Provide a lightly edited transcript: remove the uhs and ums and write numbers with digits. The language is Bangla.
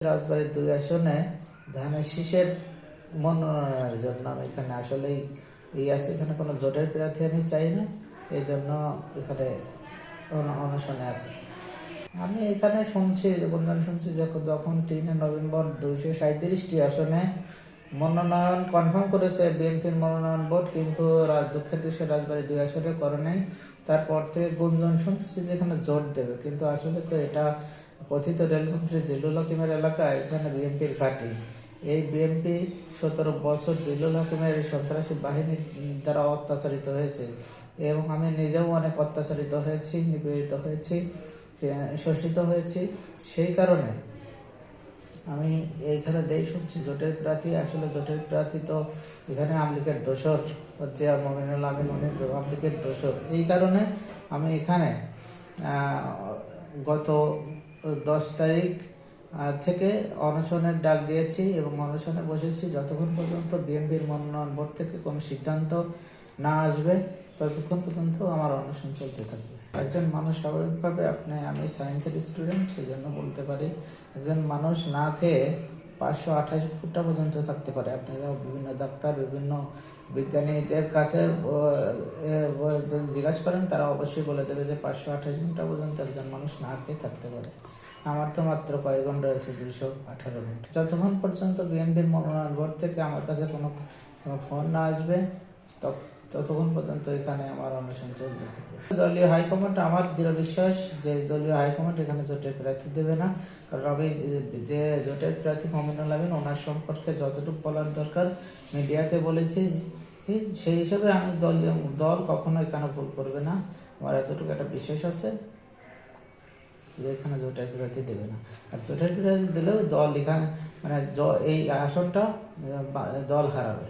রাজবাড়ির 2 আসনে ধানের শীষের মনোনয়নের জন্য আমি এখানে আসলেই আছে, এখানে কোনো জোটের প্রার্থী আমি চাই না, এই জন্য এখানে অনশনে আছে। আমি এখানে শুনছি যে যখন 3 নভেম্বর 237টি আসনে মনোনয়ন কনফার্ম করেছে বিএনপির মনোনয়ন বোর্ড, কিন্তু দুঃখের বিষয়ে রাজবাড়ী 2 আসনে করে নাই। তারপর থেকে গুঞ্জন শুনতেছি যে এখানে জোট দেবে, কিন্তু আসলে তো এটা কথিত রেলমন্ত্রী জিল্লুল হকিমের এলাকায়, এখানে বিএনপির ঘাঁটি। এই বিএনপি 17 বছর জিল্লুল হকিমের এই সন্ত্রাসী বাহিনীর দ্বারা অত্যাচারিত হয়েছে, এবং আমি নিজেও অনেক অত্যাচারিত হয়েছি, নিপীড়িত হয়েছি, শোষিত হয়েছি। সেই কারণে আমি এইখানে শুনছি জোটের প্রার্থী, আসলে জোটের প্রার্থী তো এখানে আওয়ামী লীগের দোসর, হচ্ছে মমিনুল আমিন, উনি আওয়ামী লীগের দোসর। এই কারণে আমি এখানে গত 10 তারিখ থেকে অনশনের ডাক দিয়েছি এবং অনশনে বসেছি যতক্ষণ পর্যন্ত বিএনপির মনোনয়ন বোর্ড থেকে কোনো সিদ্ধান্ত না আসবে, ততক্ষণ পর্যন্ত আমার অনশন চলতে থাকবে। একজন মানুষ স্বাভাবিকভাবে, আমি সায়েন্সের স্টুডেন্ট, সেই জন্য বলতে পারি, একজন মানুষ না খেয়ে 528 ঘন্টা পর্যন্ত থাকতে পারে। আপনারা বিভিন্ন ডাক্তার, বিভিন্ন বিজ্ঞানীদের কাছে যদি জিজ্ঞাসা করেন, তারা অবশ্যই বলে দেবে যে 528 ঘন্টা পর্যন্ত একজন মানুষ না খেয়ে থাকতে পারে। আমার তো মাত্র কয়েক ঘন্টা রয়েছে, 218 ঘন্টা। যতক্ষণ পর্যন্ত বিএনপির মনোনয়ন বোর্ড থেকে আমার কাছে কোনো ফোন না আসবে, ততক্ষণ পর্যন্ত এখানে আমার অনশন চলতে থাকবে। দলীয় হাইকমান্ড, আমার দৃঢ় বিশ্বাস যে দলীয় হাইকমান্ড এখানে জোটের প্রার্থী দেবে না, কারণ আমি যে জোটের প্রার্থী মমিনুল আমিন, ওনার সম্পর্কে যতটুকু বলার দরকার মিডিয়াতে বলেছি, সেই হিসেবে আমি দল কখনো এখানে ভুল করবে না। আমার এতটুকু একটা বিশ্বাস আছে যে এখানে জোটের প্রার্থী দেবে না। আর জোটের প্রার্থী দিলেও দল এখানে এই আসনটা দল হারাবে।